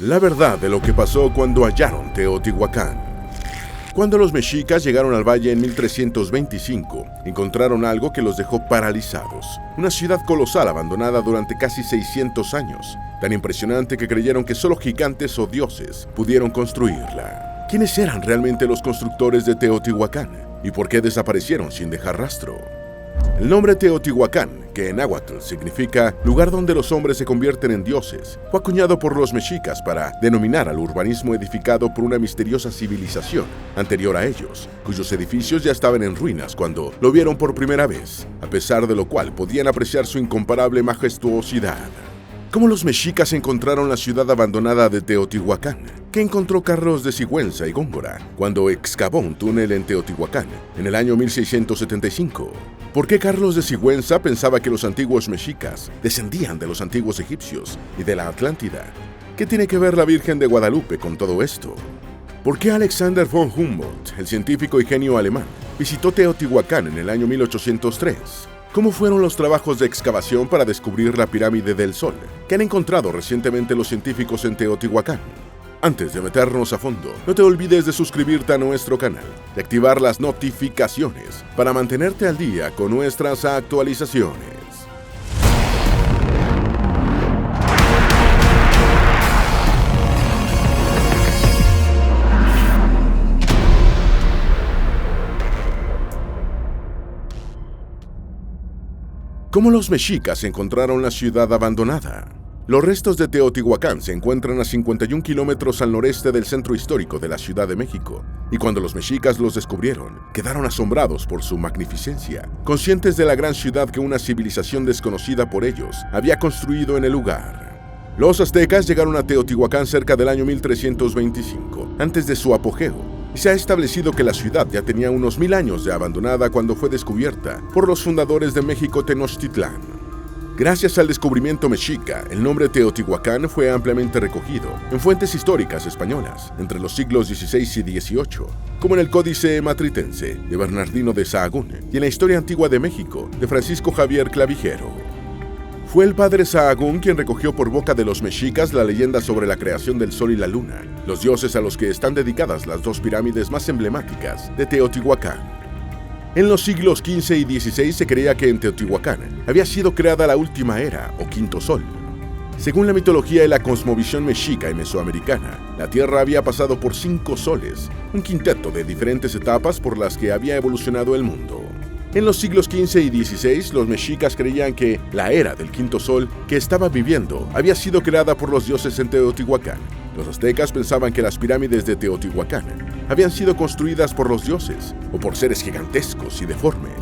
La verdad de lo que pasó cuando hallaron Teotihuacán. Cuando los mexicas llegaron al valle en 1325, encontraron algo que los dejó paralizados. Una ciudad colosal abandonada durante casi 600 años, tan impresionante que creyeron que solo gigantes o dioses pudieron construirla. ¿Quiénes eran realmente los constructores de Teotihuacán? ¿Y por qué desaparecieron sin dejar rastro? El nombre Teotihuacán, que en náhuatl significa lugar donde los hombres se convierten en dioses, fue acuñado por los mexicas para denominar al urbanismo edificado por una misteriosa civilización anterior a ellos, cuyos edificios ya estaban en ruinas cuando lo vieron por primera vez, a pesar de lo cual podían apreciar su incomparable majestuosidad. ¿Cómo los mexicas encontraron la ciudad abandonada de Teotihuacán? ¿Qué encontró Carlos de Sigüenza y Góngora cuando excavó un túnel en Teotihuacán en el año 1675? ¿Por qué Carlos de Sigüenza pensaba que los antiguos mexicas descendían de los antiguos egipcios y de la Atlántida? ¿Qué tiene que ver la Virgen de Guadalupe con todo esto? ¿Por qué Alexander von Humboldt, el científico y genio alemán, visitó Teotihuacán en el año 1803? ¿Cómo fueron los trabajos de excavación para descubrir la pirámide del Sol que han encontrado recientemente los científicos en Teotihuacán? Antes de meternos a fondo, no te olvides de suscribirte a nuestro canal y activar las notificaciones para mantenerte al día con nuestras actualizaciones. ¿Cómo los mexicas encontraron la ciudad abandonada? Los restos de Teotihuacán se encuentran a 51 kilómetros al noreste del centro histórico de la Ciudad de México, y cuando los mexicas los descubrieron, quedaron asombrados por su magnificencia, conscientes de la gran ciudad que una civilización desconocida por ellos había construido en el lugar. Los aztecas llegaron a Teotihuacán cerca del año 1325, antes de su apogeo, y se ha establecido que la ciudad ya tenía unos 1000 años de abandonada cuando fue descubierta por los fundadores de México Tenochtitlán. Gracias al descubrimiento mexica, el nombre Teotihuacán fue ampliamente recogido en fuentes históricas españolas entre los siglos XVI y XVIII, como en el Códice Matritense de Bernardino de Sahagún y en la Historia Antigua de México de Francisco Javier Clavijero. Fue el padre Sahagún quien recogió por boca de los mexicas la leyenda sobre la creación del Sol y la Luna, los dioses a los que están dedicadas las dos pirámides más emblemáticas de Teotihuacán. En los siglos XV y XVI se creía que en Teotihuacán había sido creada la última era, o quinto sol. Según la mitología y la cosmovisión mexica y mesoamericana, la Tierra había pasado por 5 soles, un quinteto de diferentes etapas por las que había evolucionado el mundo. En los siglos XV y XVI, los mexicas creían que la era del quinto sol que estaba viviendo había sido creada por los dioses en Teotihuacán. Los aztecas pensaban que las pirámides de Teotihuacán habían sido construidas por los dioses o por seres gigantescos y deformes.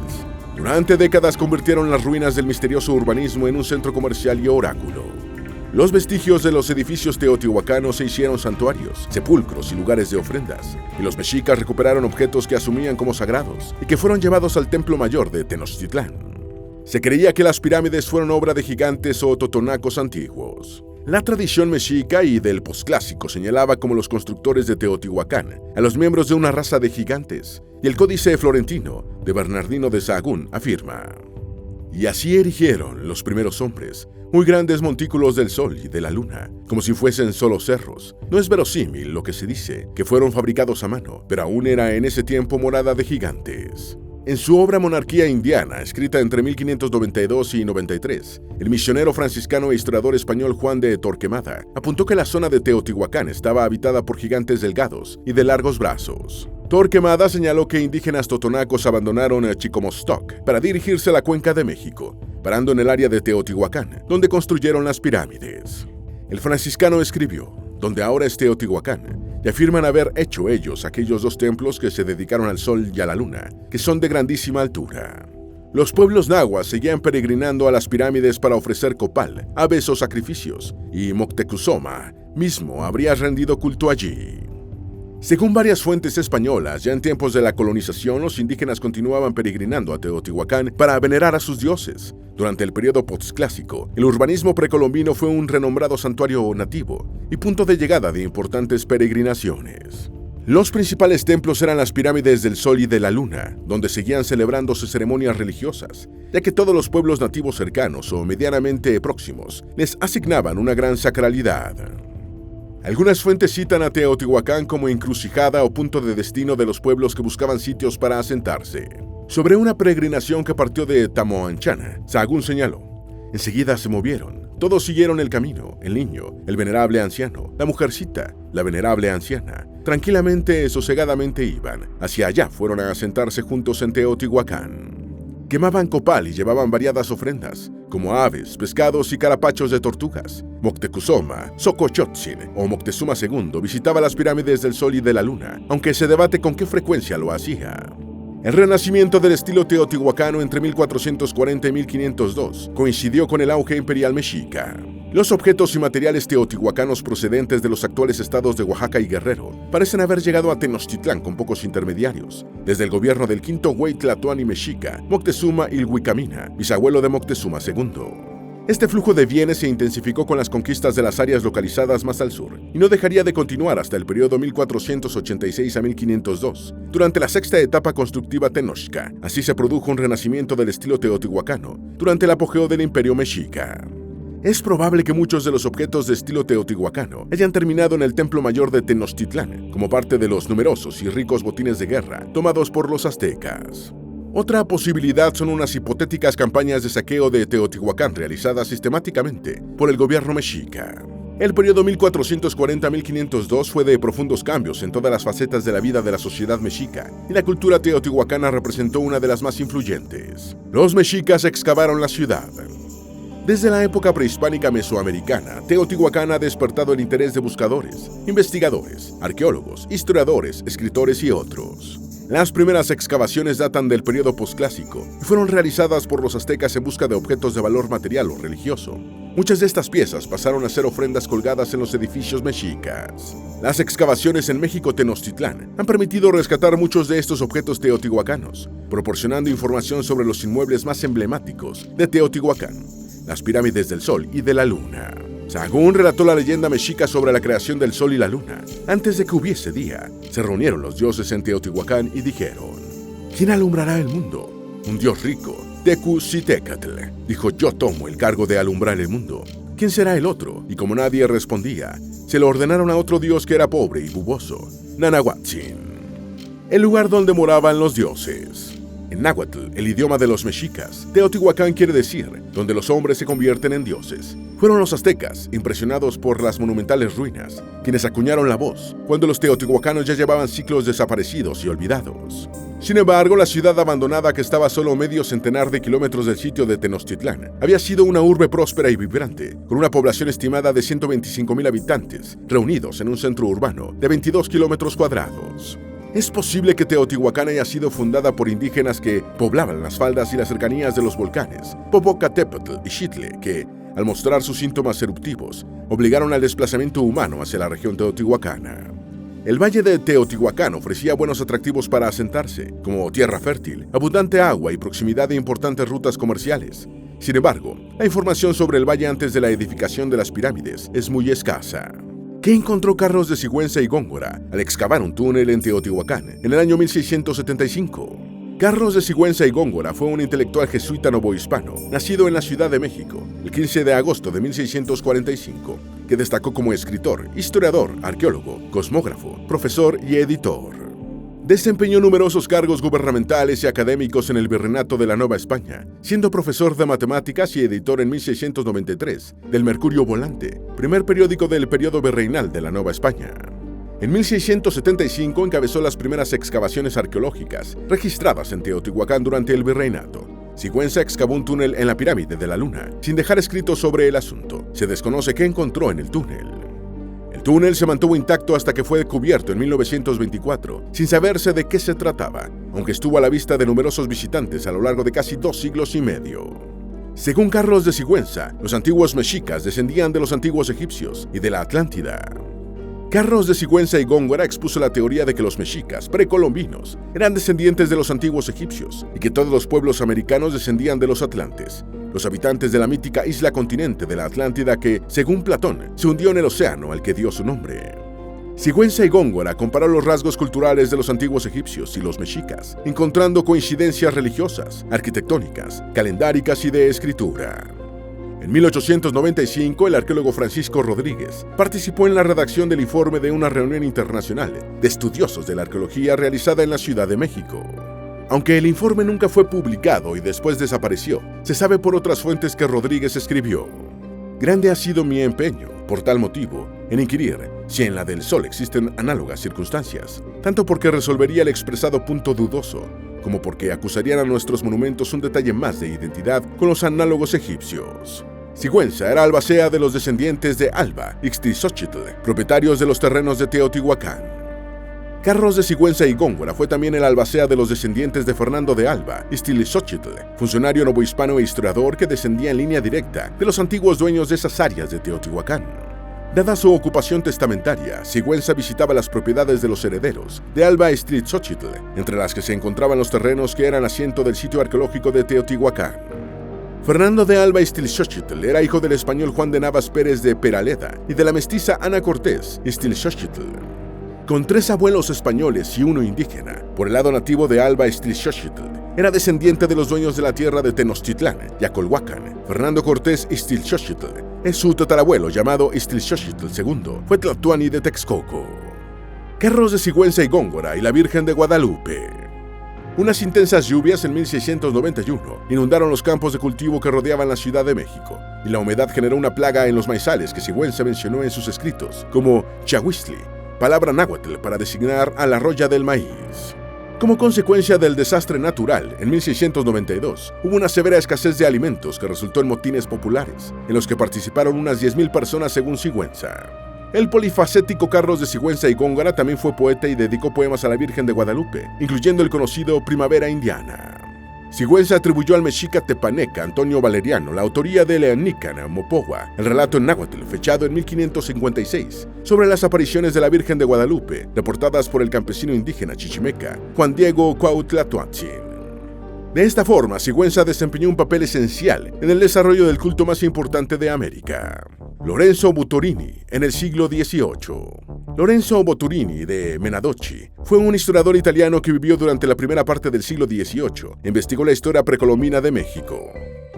Durante décadas convirtieron las ruinas del misterioso urbanismo en un centro comercial y oráculo. Los vestigios de los edificios teotihuacanos se hicieron santuarios, sepulcros y lugares de ofrendas, y los mexicas recuperaron objetos que asumían como sagrados y que fueron llevados al templo mayor de Tenochtitlán. Se creía que las pirámides fueron obra de gigantes o totonacos antiguos. La tradición mexica y del posclásico señalaba como los constructores de Teotihuacán a los miembros de una raza de gigantes, y el Códice Florentino de Bernardino de Sahagún afirma: y así erigieron los primeros hombres muy grandes montículos del sol y de la luna, como si fuesen solo cerros. No es verosímil lo que se dice, que fueron fabricados a mano, pero aún era en ese tiempo morada de gigantes. En su obra Monarquía Indiana, escrita entre 1592 y 93, el misionero franciscano e historiador español Juan de Torquemada apuntó que la zona de Teotihuacán estaba habitada por gigantes delgados y de largos brazos. Torquemada señaló que indígenas totonacos abandonaron Chicomostoc para dirigirse a la Cuenca de México, parando en el área de Teotihuacán, donde construyeron las pirámides. El franciscano escribió: donde ahora es Teotihuacán, y afirman haber hecho ellos aquellos 2 templos que se dedicaron al sol y a la luna, que son de grandísima altura. Los pueblos nahuas seguían peregrinando a las pirámides para ofrecer copal, aves o sacrificios, y Moctezuma mismo habría rendido culto allí. Según varias fuentes españolas, ya en tiempos de la colonización, los indígenas continuaban peregrinando a Teotihuacán para venerar a sus dioses. Durante el periodo postclásico, el urbanismo precolombino fue un renombrado santuario nativo y punto de llegada de importantes peregrinaciones. Los principales templos eran las pirámides del Sol y de la Luna, donde seguían celebrándose ceremonias religiosas, ya que todos los pueblos nativos cercanos o medianamente próximos les asignaban una gran sacralidad. Algunas fuentes citan a Teotihuacán como encrucijada o punto de destino de los pueblos que buscaban sitios para asentarse. Sobre una peregrinación que partió de Tamoanchana, Sahagún señaló: enseguida se movieron. Todos siguieron el camino, el niño, el venerable anciano, la mujercita, la venerable anciana. Tranquilamente, sosegadamente iban. Hacia allá fueron a asentarse juntos en Teotihuacán. Quemaban copal y llevaban variadas ofrendas, como aves, pescados y carapachos de tortugas. Moctezuma, Xocoyotzin o Moctezuma II visitaba las pirámides del Sol y de la Luna, aunque se debate con qué frecuencia lo hacía. El renacimiento del estilo teotihuacano entre 1440 y 1502 coincidió con el auge imperial mexica. Los objetos y materiales teotihuacanos procedentes de los actuales estados de Oaxaca y Guerrero parecen haber llegado a Tenochtitlán con pocos intermediarios, desde el gobierno del quinto Güey Tlatoani mexica, Moctezuma Ilhuicamina, bisabuelo de Moctezuma II. Este flujo de bienes se intensificó con las conquistas de las áreas localizadas más al sur, y no dejaría de continuar hasta el periodo 1486 a 1502, durante la sexta etapa constructiva tenochca. Así se produjo un renacimiento del estilo teotihuacano durante el apogeo del imperio mexica. Es probable que muchos de los objetos de estilo teotihuacano hayan terminado en el Templo Mayor de Tenochtitlán, como parte de los numerosos y ricos botines de guerra tomados por los aztecas. Otra posibilidad son unas hipotéticas campañas de saqueo de Teotihuacán realizadas sistemáticamente por el gobierno mexica. El periodo 1440-1502 fue de profundos cambios en todas las facetas de la vida de la sociedad mexica, y la cultura teotihuacana representó una de las más influyentes. Los mexicas excavaron la ciudad. Desde la época prehispánica mesoamericana, Teotihuacán ha despertado el interés de buscadores, investigadores, arqueólogos, historiadores, escritores y otros. Las primeras excavaciones datan del periodo posclásico y fueron realizadas por los aztecas en busca de objetos de valor material o religioso. Muchas de estas piezas pasaron a ser ofrendas colgadas en los edificios mexicas. Las excavaciones en México Tenochtitlán han permitido rescatar muchos de estos objetos teotihuacanos, proporcionando información sobre los inmuebles más emblemáticos de Teotihuacán, las pirámides del Sol y de la Luna. Sahagún relató la leyenda mexica sobre la creación del Sol y la Luna. Antes de que hubiese día, se reunieron los dioses en Teotihuacán y dijeron: ¿quién alumbrará el mundo? Un dios rico, Tecuztecatl, dijo: yo tomo el cargo de alumbrar el mundo. ¿Quién será el otro? Y como nadie respondía, se lo ordenaron a otro dios que era pobre y buboso, Nanahuatzin, el lugar donde moraban los dioses. En náhuatl, el idioma de los mexicas, Teotihuacán quiere decir donde los hombres se convierten en dioses. Fueron los aztecas, impresionados por las monumentales ruinas, quienes acuñaron la voz, cuando los teotihuacanos ya llevaban siglos desaparecidos y olvidados. Sin embargo, la ciudad abandonada, que estaba a solo medio centenar de kilómetros del sitio de Tenochtitlán, había sido una urbe próspera y vibrante, con una población estimada de 125,000 habitantes, reunidos en un centro urbano de 22 kilómetros cuadrados. Es posible que Teotihuacán haya sido fundada por indígenas que poblaban las faldas y las cercanías de los volcanes Popocatépetl y Xitle, que, al mostrar sus síntomas eruptivos, obligaron al desplazamiento humano hacia la región teotihuacana. El valle de Teotihuacán ofrecía buenos atractivos para asentarse, como tierra fértil, abundante agua y proximidad de importantes rutas comerciales. Sin embargo, la información sobre el valle antes de la edificación de las pirámides es muy escasa. ¿Qué encontró Carlos de Sigüenza y Góngora al excavar un túnel en Teotihuacán en el año 1675? Carlos de Sigüenza y Góngora fue un intelectual jesuita novohispano, nacido en la Ciudad de México, el 15 de agosto de 1645, que destacó como escritor, historiador, arqueólogo, cosmógrafo, profesor y editor. Desempeñó numerosos cargos gubernamentales y académicos en el Virreinato de la Nueva España, siendo profesor de matemáticas y editor en 1693 del Mercurio Volante, primer periódico del periodo virreinal de la Nueva España. En 1675 encabezó las primeras excavaciones arqueológicas registradas en Teotihuacán durante el virreinato. Sigüenza excavó un túnel en la pirámide de la Luna, sin dejar escrito sobre el asunto. Se desconoce qué encontró en el túnel. El túnel se mantuvo intacto hasta que fue descubierto en 1924, sin saberse de qué se trataba, aunque estuvo a la vista de numerosos visitantes a lo largo de casi 2 siglos y medio. Según Carlos de Sigüenza, los antiguos mexicas descendían de los antiguos egipcios y de la Atlántida. Carlos de Sigüenza y Góngora expuso la teoría de que los mexicas precolombinos eran descendientes de los antiguos egipcios y que todos los pueblos americanos descendían de los atlantes, los habitantes de la mítica isla continente de la Atlántida que, según Platón, se hundió en el océano al que dio su nombre. Sigüenza y Góngora comparó los rasgos culturales de los antiguos egipcios y los mexicas, encontrando coincidencias religiosas, arquitectónicas, calendáricas y de escritura. En 1895, el arqueólogo Francisco Rodríguez participó en la redacción del informe de una reunión internacional de estudiosos de la arqueología realizada en la Ciudad de México. Aunque el informe nunca fue publicado y después desapareció, se sabe por otras fuentes que Rodríguez escribió: «Grande ha sido mi empeño, por tal motivo, en inquirir si en la del Sol existen análogas circunstancias, tanto porque resolvería el expresado punto dudoso, como porque acusarían a nuestros monumentos un detalle más de identidad con los análogos egipcios». Sigüenza era albacea de los descendientes de Alba Ixtlilxóchitl, propietarios de los terrenos de Teotihuacán. Carros de Sigüenza y Góngora fue también el albacea de los descendientes de Fernando de Alba Ixtlilxóchitl, funcionario novohispano e historiador que descendía en línea directa de los antiguos dueños de esas áreas de Teotihuacán. Dada su ocupación testamentaria, Sigüenza visitaba las propiedades de los herederos de Alba Ixtlilxóchitl, entre las que se encontraban los terrenos que eran asiento del sitio arqueológico de Teotihuacán. Fernando de Alba Ixtlilxóchitl era hijo del español Juan de Navas Pérez de Peraleda y de la mestiza Ana Cortés Ixtlilxóchitl. Con 3 abuelos españoles y uno indígena, por el lado nativo de Alba Ixtlilxóchitl, era descendiente de los dueños de la tierra de Tenochtitlán y Acolhuacan. Fernando Cortés Ixtlilxóchitl es su tatarabuelo llamado Ixtlilxóchitl II, fue tlatoani de Texcoco. Carros de Sigüenza y Góngora y la Virgen de Guadalupe. Unas intensas lluvias en 1691 inundaron los campos de cultivo que rodeaban la Ciudad de México, y la humedad generó una plaga en los maizales que Sigüenza mencionó en sus escritos como chahuistli, palabra náhuatl para designar a la roya del maíz. Como consecuencia del desastre natural, en 1692, hubo una severa escasez de alimentos que resultó en motines populares, en los que participaron unas 10.000 personas según Sigüenza. El polifacético Carlos de Sigüenza y Góngora también fue poeta y dedicó poemas a la Virgen de Guadalupe, incluyendo el conocido Primavera Indiana. Sigüenza atribuyó al mexica tepaneca Antonio Valeriano la autoría de Leanican Mopohua, el relato en náhuatl fechado en 1556, sobre las apariciones de la Virgen de Guadalupe, reportadas por el campesino indígena chichimeca Juan Diego Cuauhtlatóatzin. De esta forma, Sigüenza desempeñó un papel esencial en el desarrollo del culto más importante de América. Lorenzo Butorini, en el siglo XVIII. Lorenzo Butorini de Menadoci fue un historiador italiano que vivió durante la primera parte del siglo XVIII. Investigó la historia precolombina de México.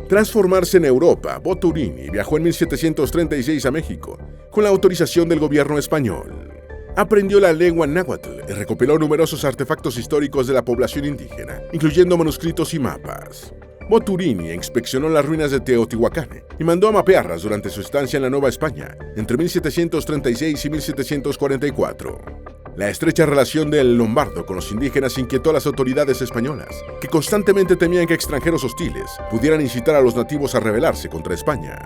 Tras formarse en Europa, Butorini viajó en 1736 a México, con la autorización del gobierno español. Aprendió la lengua náhuatl y recopiló numerosos artefactos históricos de la población indígena, incluyendo manuscritos y mapas. Butorini inspeccionó las ruinas de Teotihuacán y mandó a mapearlas durante su estancia en la Nueva España, entre 1736 y 1744. La estrecha relación del lombardo con los indígenas inquietó a las autoridades españolas, que constantemente temían que extranjeros hostiles pudieran incitar a los nativos a rebelarse contra España.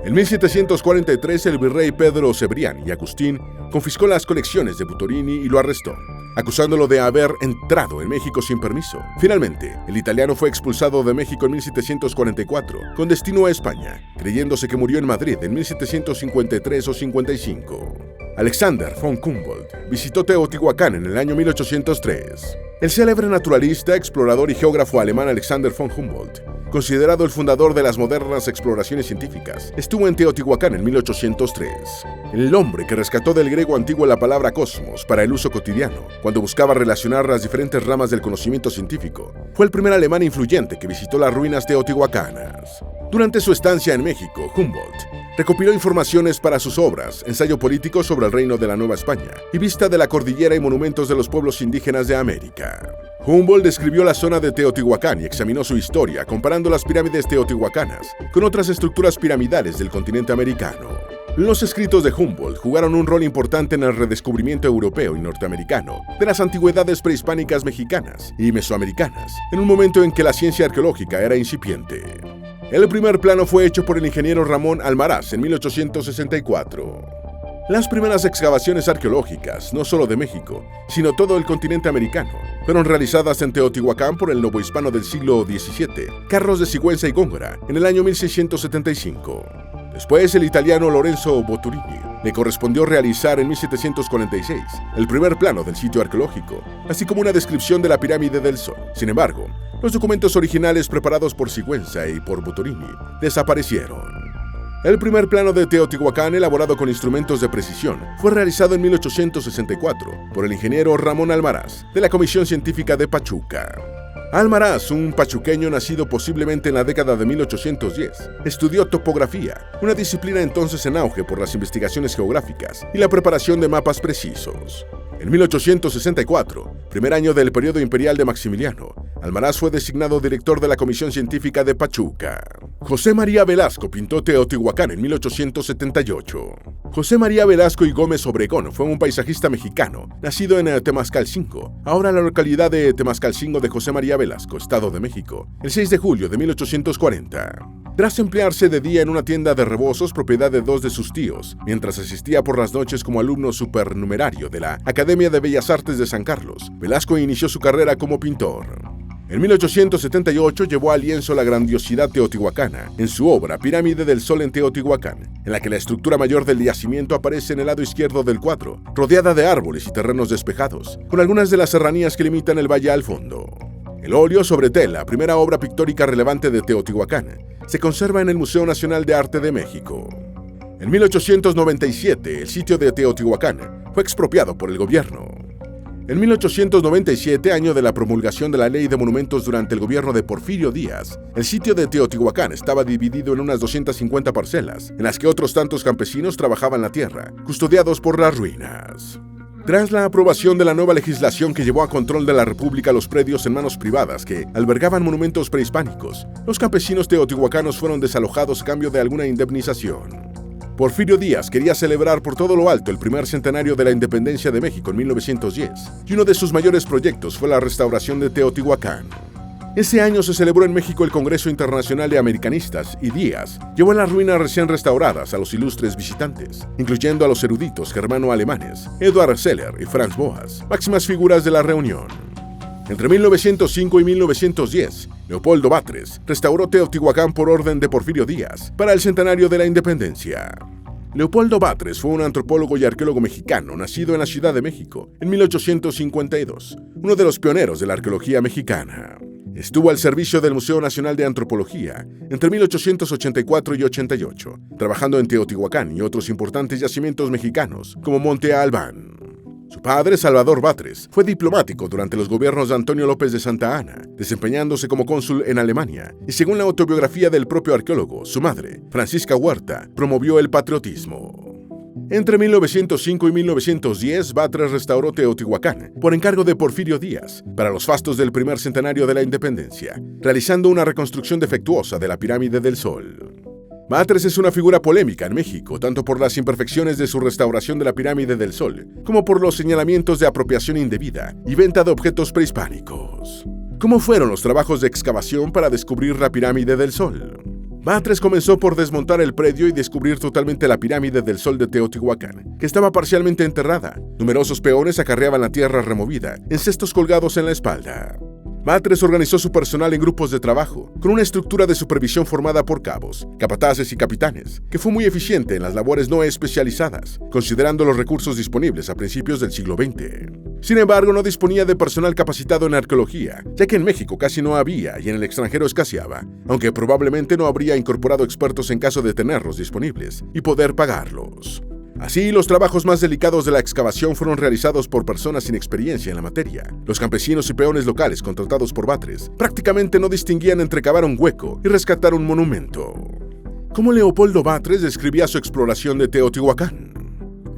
En 1743, el virrey Pedro Cebrián y Agustín confiscó las colecciones de Butorini y lo arrestó, acusándolo de haber entrado en México sin permiso. Finalmente, el italiano fue expulsado de México en 1744, con destino a España, creyéndose que murió en Madrid en 1753 o 55. Alexander von Humboldt visitó Teotihuacán en el año 1803. El célebre naturalista, explorador y geógrafo alemán Alexander von Humboldt, considerado el fundador de las modernas exploraciones científicas, estuvo en Teotihuacán en 1803. El hombre que rescató del griego antiguo la palabra cosmos para el uso cotidiano, cuando buscaba relacionar las diferentes ramas del conocimiento científico, fue el primer alemán influyente que visitó las ruinas teotihuacanas. Durante su estancia en México, Humboldt recopiló informaciones para sus obras, Ensayo político sobre el reino de la Nueva España y Vista de la cordillera y monumentos de los pueblos indígenas de América. Humboldt describió la zona de Teotihuacán y examinó su historia, comparando las pirámides teotihuacanas con otras estructuras piramidales del continente americano. Los escritos de Humboldt jugaron un rol importante en el redescubrimiento europeo y norteamericano de las antigüedades prehispánicas mexicanas y mesoamericanas, en un momento en que la ciencia arqueológica era incipiente. El primer plano fue hecho por el ingeniero Ramón Almaraz en 1864. Las primeras excavaciones arqueológicas, no solo de México, sino todo el continente americano, fueron realizadas en Teotihuacán por el novohispano del siglo XVII, Carlos de Sigüenza y Góngora, en el año 1675. Después, el italiano Lorenzo Butorini le correspondió realizar en 1746 el primer plano del sitio arqueológico, así como una descripción de la pirámide del Sol. Sin embargo, los documentos originales preparados por Sigüenza y por Butorini desaparecieron. El primer plano de Teotihuacán, elaborado con instrumentos de precisión, fue realizado en 1864 por el ingeniero Ramón Almaraz, de la Comisión Científica de Pachuca. Almaraz, un pachuqueño nacido posiblemente en la década de 1810, estudió topografía, una disciplina entonces en auge por las investigaciones geográficas y la preparación de mapas precisos. En 1864, primer año del periodo imperial de Maximiliano, Almaraz fue designado director de la Comisión Científica de Pachuca. José María Velasco pintó Teotihuacán en 1878. José María Velasco y Gómez Obregón fue un paisajista mexicano, nacido en Temascalcingo, ahora la localidad de Temascalcingo de José María Velasco, Estado de México, el 6 de julio de 1840. Tras emplearse de día en una tienda de rebozos propiedad de dos de sus tíos, mientras asistía por las noches como alumno supernumerario de la Academia de Bellas Artes de San Carlos, Velasco inició su carrera como pintor. En 1878 llevó al lienzo la grandiosidad teotihuacana en su obra Pirámide del Sol en Teotihuacán, en la que la estructura mayor del yacimiento aparece en el lado izquierdo del cuadro, rodeada de árboles y terrenos despejados, con algunas de las serranías que limitan el valle al fondo. El óleo sobre tela, primera obra pictórica relevante de Teotihuacán, se conserva en el Museo Nacional de Arte de México. En 1897, el sitio de Teotihuacán fue expropiado por el gobierno. En 1897, año de la promulgación de la Ley de Monumentos durante el gobierno de Porfirio Díaz, el sitio de Teotihuacán estaba dividido en unas 250 parcelas, en las que otros tantos campesinos trabajaban la tierra, custodiados por las ruinas. Tras la aprobación de la nueva legislación que llevó a control de la República los predios en manos privadas que albergaban monumentos prehispánicos, los campesinos teotihuacanos fueron desalojados a cambio de alguna indemnización. Porfirio Díaz quería celebrar por todo lo alto el primer centenario de la independencia de México en 1910, y uno de sus mayores proyectos fue la restauración de Teotihuacán. Ese año se celebró en México el Congreso Internacional de Americanistas y Díaz llevó a las ruinas recién restauradas a los ilustres visitantes, incluyendo a los eruditos germano-alemanes, Eduard Seller y Franz Boas, máximas figuras de la reunión. Entre 1905 y 1910, Leopoldo Batres restauró Teotihuacán por orden de Porfirio Díaz para el centenario de la independencia. Leopoldo Batres fue un antropólogo y arqueólogo mexicano nacido en la Ciudad de México en 1852, uno de los pioneros de la arqueología mexicana. Estuvo al servicio del Museo Nacional de Antropología entre 1884 y 88, trabajando en Teotihuacán y otros importantes yacimientos mexicanos, como Monte Albán. Su padre, Salvador Batres, fue diplomático durante los gobiernos de Antonio López de Santa Anna, desempeñándose como cónsul en Alemania, y según la autobiografía del propio arqueólogo, su madre, Francisca Huerta, promovió el patriotismo. Entre 1905 y 1910, Batres restauró Teotihuacán por encargo de Porfirio Díaz para los fastos del primer centenario de la independencia, realizando una reconstrucción defectuosa de la Pirámide del Sol. Batres es una figura polémica en México, tanto por las imperfecciones de su restauración de la Pirámide del Sol, como por los señalamientos de apropiación indebida y venta de objetos prehispánicos. ¿Cómo fueron los trabajos de excavación para descubrir la Pirámide del Sol? Batres comenzó por desmontar el predio y descubrir totalmente la Pirámide del Sol de Teotihuacán, que estaba parcialmente enterrada. Numerosos peones acarreaban la tierra removida, en cestos colgados en la espalda. Batres organizó su personal en grupos de trabajo, con una estructura de supervisión formada por cabos, capataces y capitanes, que fue muy eficiente en las labores no especializadas, considerando los recursos disponibles a principios del siglo XX. Sin embargo, no disponía de personal capacitado en arqueología, ya que en México casi no había y en el extranjero escaseaba, aunque probablemente no habría incorporado expertos en caso de tenerlos disponibles y poder pagarlos. Así, los trabajos más delicados de la excavación fueron realizados por personas sin experiencia en la materia. Los campesinos y peones locales contratados por Batres prácticamente no distinguían entre cavar un hueco y rescatar un monumento. ¿Cómo Leopoldo Batres describía su exploración de Teotihuacán?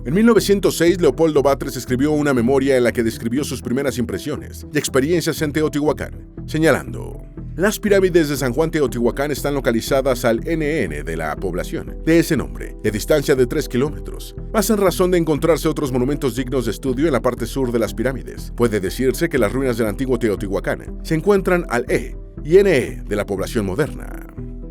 En 1906, Leopoldo Batres escribió una memoria en la que describió sus primeras impresiones y experiencias en Teotihuacán, señalando: las pirámides de San Juan Teotihuacán están localizadas al NN de la población de ese nombre, de distancia de 3 kilómetros, más en razón de encontrarse otros monumentos dignos de estudio en la parte sur de las pirámides. Puede decirse que las ruinas del antiguo Teotihuacán se encuentran al E y NE de la población moderna.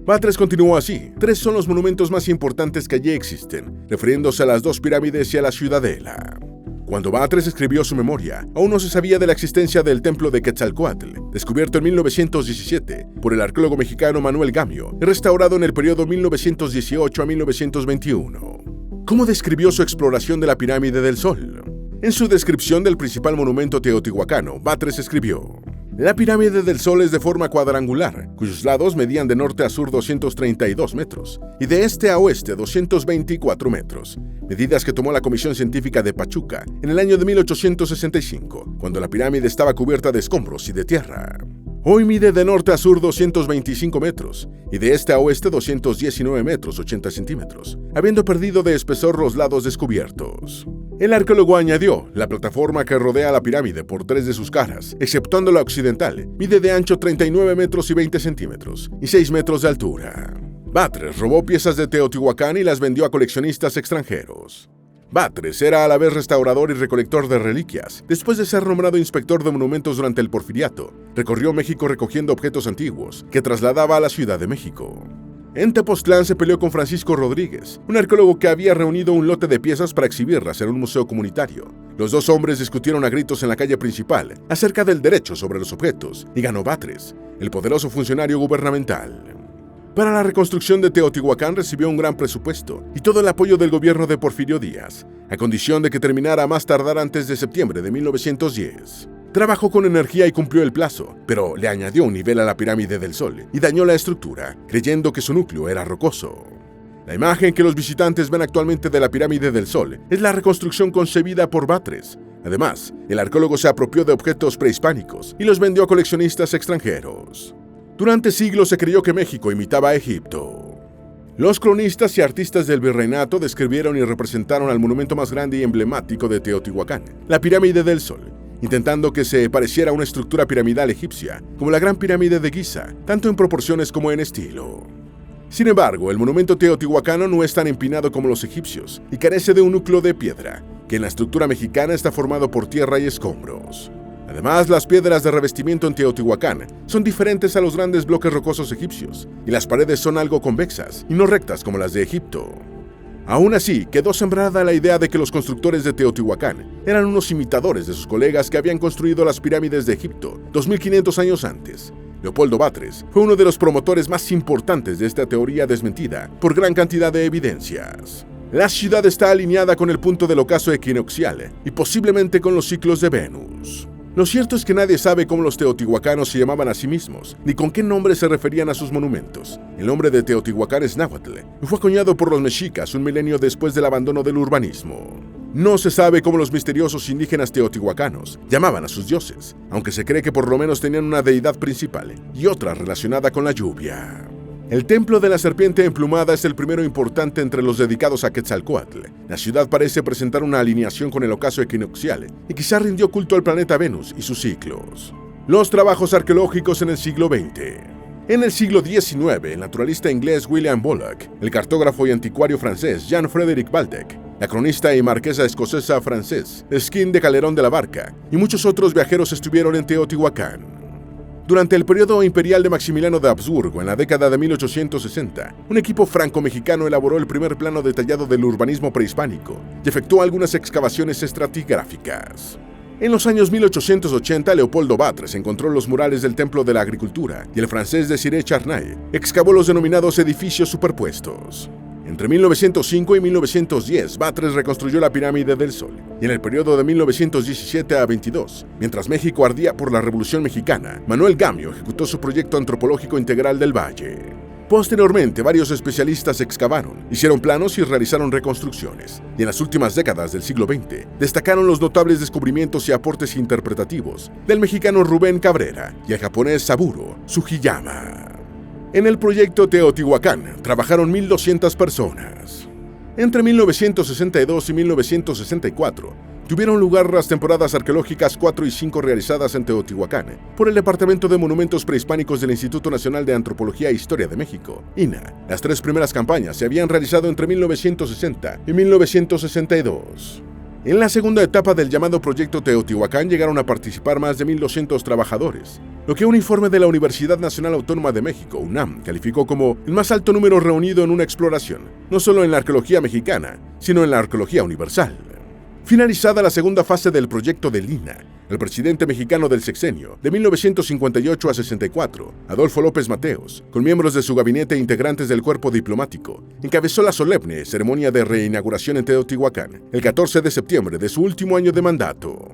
Batres continuó así: 3 son los monumentos más importantes que allí existen, refiriéndose a las 2 pirámides y a la ciudadela. Cuando Batres escribió su memoria, aún no se sabía de la existencia del templo de Quetzalcóatl, descubierto en 1917 por el arqueólogo mexicano Manuel Gamio y restaurado en el periodo 1918 a 1921. ¿Cómo describió su exploración de la Pirámide del Sol? En su descripción del principal monumento teotihuacano, Batres escribió: la Pirámide del Sol es de forma cuadrangular, cuyos lados medían de norte a sur 232 metros y de este a oeste 224 metros, medidas que tomó la Comisión Científica de Pachuca en el año de 1865, cuando la pirámide estaba cubierta de escombros y de tierra. Hoy mide de norte a sur 225 metros y de este a oeste 219 metros 80 centímetros, habiendo perdido de espesor los lados descubiertos. El arqueólogo añadió, la plataforma que rodea la pirámide por 3 de sus caras, exceptuando la occidental, mide de ancho 39 metros y 20 centímetros y 6 metros de altura. Batres robó piezas de Teotihuacán y las vendió a coleccionistas extranjeros. Batres era a la vez restaurador y recolector de reliquias. Después de ser nombrado inspector de monumentos durante el Porfiriato, recorrió México recogiendo objetos antiguos que trasladaba a la Ciudad de México. En Tepoztlán se peleó con Francisco Rodríguez, un arqueólogo que había reunido un lote de piezas para exhibirlas en un museo comunitario. Los dos hombres discutieron a gritos en la calle principal acerca del derecho sobre los objetos, y ganó Batres, el poderoso funcionario gubernamental. Para la reconstrucción de Teotihuacán recibió un gran presupuesto y todo el apoyo del gobierno de Porfirio Díaz, a condición de que terminara a más tardar antes de septiembre de 1910. Trabajó con energía y cumplió el plazo, pero le añadió un nivel a la pirámide del Sol y dañó la estructura, creyendo que su núcleo era rocoso. La imagen que los visitantes ven actualmente de la pirámide del Sol es la reconstrucción concebida por Batres. Además, el arqueólogo se apropió de objetos prehispánicos y los vendió a coleccionistas extranjeros. Durante siglos se creyó que México imitaba a Egipto. Los cronistas y artistas del virreinato describieron y representaron al monumento más grande y emblemático de Teotihuacán, la Pirámide del Sol, intentando que se pareciera a una estructura piramidal egipcia, como la Gran Pirámide de Giza, tanto en proporciones como en estilo. Sin embargo, el monumento teotihuacano no es tan empinado como los egipcios y carece de un núcleo de piedra, que en la estructura mexicana está formado por tierra y escombros. Además, las piedras de revestimiento en Teotihuacán son diferentes a los grandes bloques rocosos egipcios, y las paredes son algo convexas y no rectas como las de Egipto. Aún así, quedó sembrada la idea de que los constructores de Teotihuacán eran unos imitadores de sus colegas que habían construido las pirámides de Egipto 2500 años antes. Leopoldo Batres fue uno de los promotores más importantes de esta teoría desmentida por gran cantidad de evidencias. La ciudad está alineada con el punto del ocaso equinoccial y posiblemente con los ciclos de Venus. Lo cierto es que nadie sabe cómo los teotihuacanos se llamaban a sí mismos, ni con qué nombre se referían a sus monumentos. El nombre de Teotihuacán es náhuatl y fue acuñado por los mexicas un milenio después del abandono del urbanismo. No se sabe cómo los misteriosos indígenas teotihuacanos llamaban a sus dioses, aunque se cree que por lo menos tenían una deidad principal y otra relacionada con la lluvia. El templo de la serpiente emplumada es el primero importante entre los dedicados a Quetzalcóatl. La ciudad parece presentar una alineación con el ocaso equinoccial y quizá rindió culto al planeta Venus y sus ciclos. Los trabajos arqueológicos en el siglo XX. En el siglo XIX, el naturalista inglés William Bullock, el cartógrafo y anticuario francés Jean-Frédéric Waldeck, la cronista y marquesa escocesa francés Skin de Calderón de la Barca y muchos otros viajeros estuvieron en Teotihuacán. Durante el periodo imperial de Maximiliano de Habsburgo, en la década de 1860, un equipo franco-mexicano elaboró el primer plano detallado del urbanismo prehispánico y efectuó algunas excavaciones estratigráficas. En los años 1880, Leopoldo Batres encontró los murales del Templo de la Agricultura y el francés Désiré Charnay excavó los denominados edificios superpuestos. Entre 1905 y 1910, Batres reconstruyó la Pirámide del Sol, y en el periodo de 1917 a 22, mientras México ardía por la Revolución Mexicana, Manuel Gamio ejecutó su proyecto antropológico integral del Valle. Posteriormente, varios especialistas excavaron, hicieron planos y realizaron reconstrucciones, y en las últimas décadas del siglo XX, destacaron los notables descubrimientos y aportes interpretativos del mexicano Rubén Cabrera y el japonés Saburo Sugiyama. En el proyecto Teotihuacán trabajaron 1,200 personas. Entre 1962 y 1964, tuvieron lugar las temporadas arqueológicas 4 y 5 realizadas en Teotihuacán por el Departamento de Monumentos Prehispánicos del Instituto Nacional de Antropología e Historia de México, INAH. Las 3 primeras campañas se habían realizado entre 1960 y 1962. En la segunda etapa del llamado Proyecto Teotihuacán llegaron a participar más de 1,200 trabajadores, lo que un informe de la Universidad Nacional Autónoma de México, UNAM, calificó como el más alto número reunido en una exploración, no solo en la arqueología mexicana, sino en la arqueología universal. Finalizada la segunda fase del proyecto de Lina, el presidente mexicano del sexenio, de 1958 a 64, Adolfo López Mateos, con miembros de su gabinete e integrantes del cuerpo diplomático, encabezó la solemne ceremonia de reinauguración en Teotihuacán, el 14 de septiembre de su último año de mandato.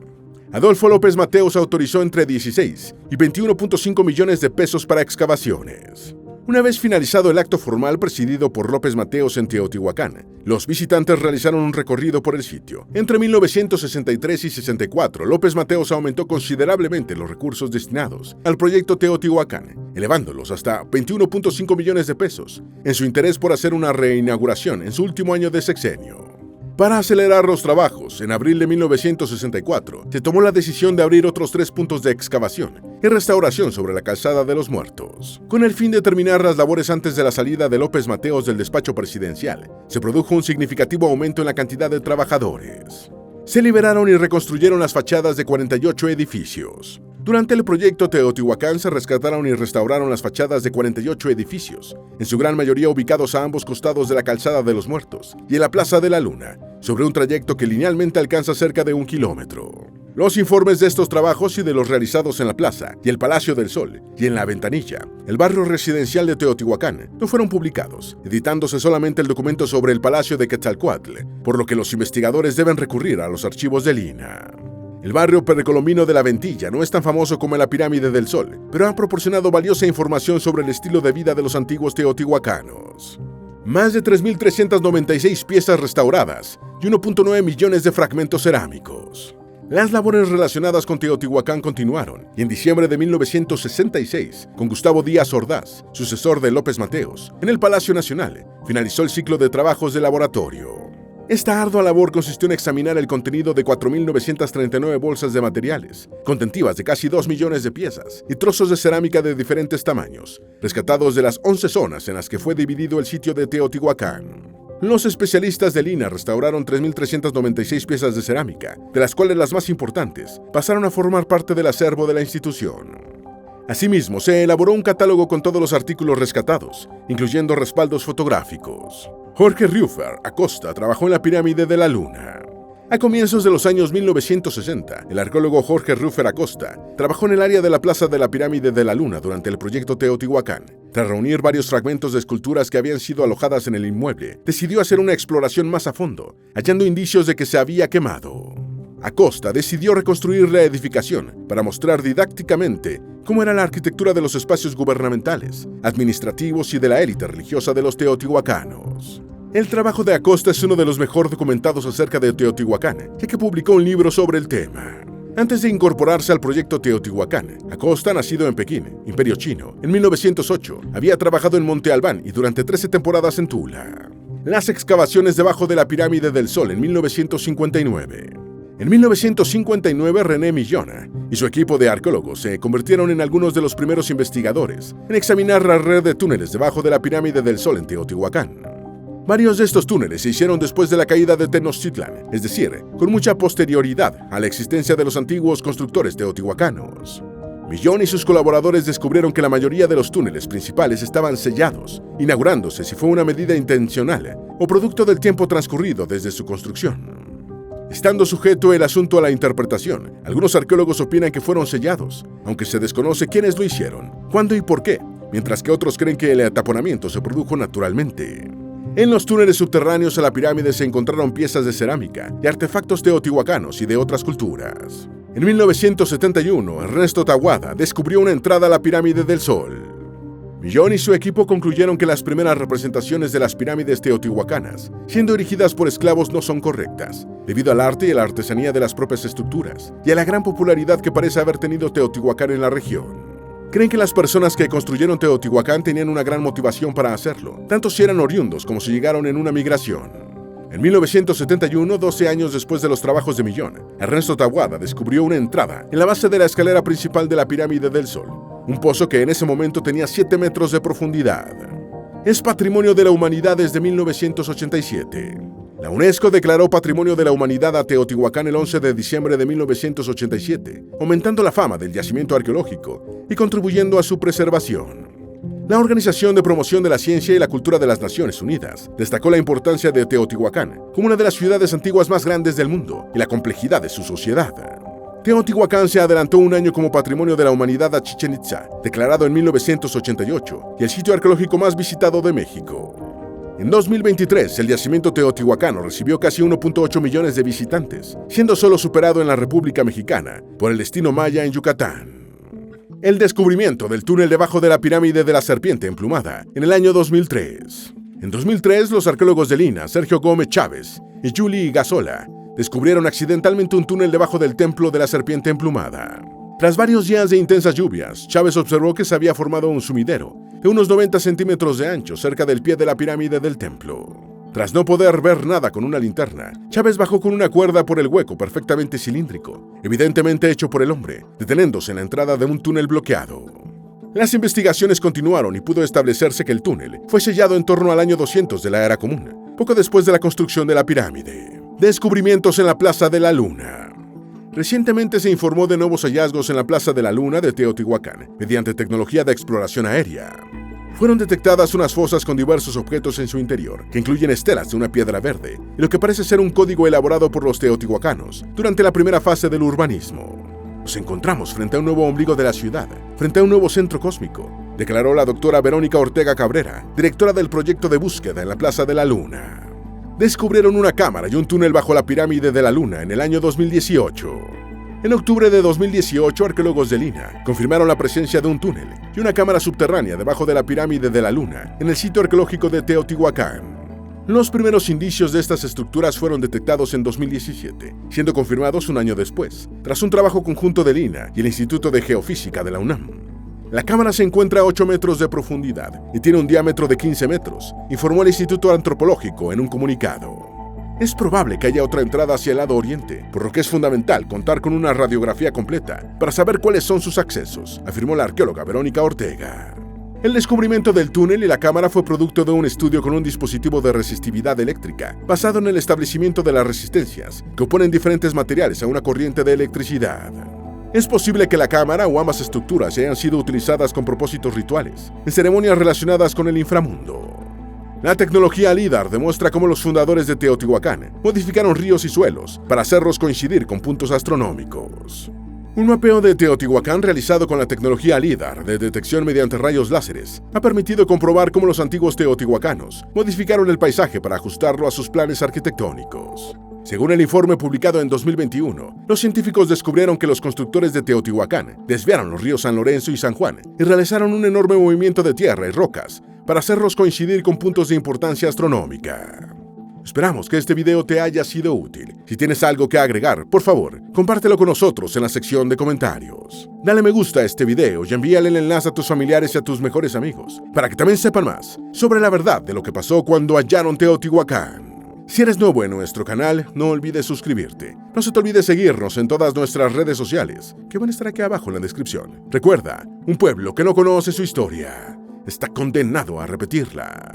Adolfo López Mateos autorizó entre 16 y 21.5 millones de pesos para excavaciones. Una vez finalizado el acto formal presidido por López Mateos en Teotihuacán, los visitantes realizaron un recorrido por el sitio. Entre 1963 y 64, López Mateos aumentó considerablemente los recursos destinados al proyecto Teotihuacán, elevándolos hasta 21.5 millones de pesos, en su interés por hacer una reinauguración en su último año de sexenio. Para acelerar los trabajos, en abril de 1964, se tomó la decisión de abrir otros 3 puntos de excavación y restauración sobre la calzada de los Muertos. Con el fin de terminar las labores antes de la salida de López Mateos del despacho presidencial, se produjo un significativo aumento en la cantidad de trabajadores. Se liberaron y reconstruyeron las fachadas de 48 edificios. Durante el proyecto Teotihuacán se rescataron y restauraron las fachadas de 48 edificios, en su gran mayoría ubicados a ambos costados de la calzada de los Muertos y en la Plaza de la Luna, sobre un trayecto que linealmente alcanza cerca de 1 kilómetro. Los informes de estos trabajos y de los realizados en la Plaza y el Palacio del Sol y en La Ventanilla, el barrio residencial de Teotihuacán, no fueron publicados, editándose solamente el documento sobre el Palacio de Quetzalcóatl, por lo que los investigadores deben recurrir a los archivos del INAH. El barrio precolombino de La Ventilla no es tan famoso como la Pirámide del Sol, pero ha proporcionado valiosa información sobre el estilo de vida de los antiguos teotihuacanos. Más de 3.396 piezas restauradas y 1.9 millones de fragmentos cerámicos. Las labores relacionadas con Teotihuacán continuaron, y en diciembre de 1966, con Gustavo Díaz Ordaz, sucesor de López Mateos, en el Palacio Nacional, finalizó el ciclo de trabajos de laboratorio. Esta ardua labor consistió en examinar el contenido de 4.939 bolsas de materiales, contentivas de casi 2 millones de piezas y trozos de cerámica de diferentes tamaños, rescatados de las 11 zonas en las que fue dividido el sitio de Teotihuacán. Los especialistas del INAH restauraron 3.396 piezas de cerámica, de las cuales las más importantes pasaron a formar parte del acervo de la institución. Asimismo, se elaboró un catálogo con todos los artículos rescatados, incluyendo respaldos fotográficos. Jorge Rüffer Acosta trabajó en la Pirámide de la Luna. A comienzos de los años 1960, el arqueólogo Jorge Rüffer Acosta trabajó en el área de la Plaza de la Pirámide de la Luna durante el proyecto Teotihuacán. Tras reunir varios fragmentos de esculturas que habían sido alojadas en el inmueble, decidió hacer una exploración más a fondo, hallando indicios de que se había quemado. Acosta decidió reconstruir la edificación para mostrar didácticamente cómo era la arquitectura de los espacios gubernamentales, administrativos y de la élite religiosa de los teotihuacanos. El trabajo de Acosta es uno de los mejor documentados acerca de Teotihuacán, ya que publicó un libro sobre el tema. Antes de incorporarse al proyecto Teotihuacán, Acosta, nacido en Pekín, Imperio Chino, en 1908, había trabajado en Monte Albán y durante 13 temporadas en Tula. Las excavaciones debajo de la Pirámide del Sol en 1959. En 1959, René Millón y su equipo de arqueólogos se convirtieron en algunos de los primeros investigadores en examinar la red de túneles debajo de la Pirámide del Sol en Teotihuacán. Varios de estos túneles se hicieron después de la caída de Tenochtitlan, es decir, con mucha posterioridad a la existencia de los antiguos constructores teotihuacanos. Millón y sus colaboradores descubrieron que la mayoría de los túneles principales estaban sellados, inaugurándose si fue una medida intencional o producto del tiempo transcurrido desde su construcción. Estando sujeto el asunto a la interpretación, algunos arqueólogos opinan que fueron sellados, aunque se desconoce quiénes lo hicieron, cuándo y por qué, mientras que otros creen que el ataponamiento se produjo naturalmente. En los túneles subterráneos a la pirámide se encontraron piezas de cerámica y artefactos teotihuacanos y de otras culturas. En 1971, Ernesto Taboada descubrió una entrada a la Pirámide del Sol. Millón y su equipo concluyeron que las primeras representaciones de las pirámides teotihuacanas, siendo erigidas por esclavos, no son correctas, debido al arte y a la artesanía de las propias estructuras, y a la gran popularidad que parece haber tenido Teotihuacán en la región. Creen que las personas que construyeron Teotihuacán tenían una gran motivación para hacerlo, tanto si eran oriundos como si llegaron en una migración. En 1971, 12 años después de los trabajos de Millón, Ernesto Taboada descubrió una entrada en la base de la escalera principal de la Pirámide del Sol, un pozo que en ese momento tenía 7 metros de profundidad. Es Patrimonio de la Humanidad desde 1987. La UNESCO declaró Patrimonio de la Humanidad a Teotihuacán el 11 de diciembre de 1987, aumentando la fama del yacimiento arqueológico y contribuyendo a su preservación. La Organización de Promoción de la Ciencia y la Cultura de las Naciones Unidas destacó la importancia de Teotihuacán como una de las ciudades antiguas más grandes del mundo y la complejidad de su sociedad. Teotihuacán se adelantó un año como Patrimonio de la Humanidad a Chichén Itzá, declarado en 1988, y el sitio arqueológico más visitado de México. En 2023, el yacimiento teotihuacano recibió casi 1.8 millones de visitantes, siendo solo superado en la República Mexicana por el destino maya en Yucatán. El descubrimiento del túnel debajo de la pirámide de la Serpiente Emplumada en el año 2003. En 2003, los arqueólogos de Lina, Sergio Gómez Chávez y Julie Gazola, descubrieron accidentalmente un túnel debajo del templo de la Serpiente Emplumada. Tras varios días de intensas lluvias, Chávez observó que se había formado un sumidero de unos 90 centímetros de ancho cerca del pie de la pirámide del templo. Tras no poder ver nada con una linterna, Chávez bajó con una cuerda por el hueco perfectamente cilíndrico, evidentemente hecho por el hombre, deteniéndose en la entrada de un túnel bloqueado. Las investigaciones continuaron y pudo establecerse que el túnel fue sellado en torno al año 200 de la Era Común, poco después de la construcción de la pirámide. Descubrimientos en la Plaza de la Luna. Recientemente se informó de nuevos hallazgos en la Plaza de la Luna de Teotihuacán, mediante tecnología de exploración aérea. Fueron detectadas unas fosas con diversos objetos en su interior, que incluyen estelas de una piedra verde y lo que parece ser un código elaborado por los teotihuacanos durante la primera fase del urbanismo. Nos encontramos frente a un nuevo ombligo de la ciudad, frente a un nuevo centro cósmico, declaró la doctora Verónica Ortega Cabrera, directora del proyecto de búsqueda en la Plaza de la Luna. Descubrieron una cámara y un túnel bajo la pirámide de la Luna en el año 2018. En octubre de 2018, arqueólogos de Lina confirmaron la presencia de un túnel y una cámara subterránea debajo de la pirámide de la Luna en el sitio arqueológico de Teotihuacán. Los primeros indicios de estas estructuras fueron detectados en 2017, siendo confirmados un año después, tras un trabajo conjunto de Lina y el Instituto de Geofísica de la UNAM. La cámara se encuentra a 8 metros de profundidad y tiene un diámetro de 15 metros, informó el Instituto Antropológico en un comunicado. Es probable que haya otra entrada hacia el lado oriente, por lo que es fundamental contar con una radiografía completa para saber cuáles son sus accesos, afirmó la arqueóloga Verónica Ortega. El descubrimiento del túnel y la cámara fue producto de un estudio con un dispositivo de resistividad eléctrica, basado en el establecimiento de las resistencias que oponen diferentes materiales a una corriente de electricidad. Es posible que la cámara o ambas estructuras hayan sido utilizadas con propósitos rituales, en ceremonias relacionadas con el inframundo. La tecnología LIDAR demuestra cómo los fundadores de Teotihuacán modificaron ríos y suelos para hacerlos coincidir con puntos astronómicos. Un mapeo de Teotihuacán realizado con la tecnología LIDAR de detección mediante rayos láseres ha permitido comprobar cómo los antiguos teotihuacanos modificaron el paisaje para ajustarlo a sus planes arquitectónicos. Según el informe publicado en 2021, los científicos descubrieron que los constructores de Teotihuacán desviaron los ríos San Lorenzo y San Juan y realizaron un enorme movimiento de tierra y rocas para hacerlos coincidir con puntos de importancia astronómica. Esperamos que este video te haya sido útil. Si tienes algo que agregar, por favor, compártelo con nosotros en la sección de comentarios. Dale me gusta a este video y envíale el enlace a tus familiares y a tus mejores amigos, para que también sepan más sobre la verdad de lo que pasó cuando hallaron Teotihuacán. Si eres nuevo en nuestro canal, no olvides suscribirte. No se te olvide seguirnos en todas nuestras redes sociales, que van a estar aquí abajo en la descripción. Recuerda, un pueblo que no conoce su historia está condenado a repetirla.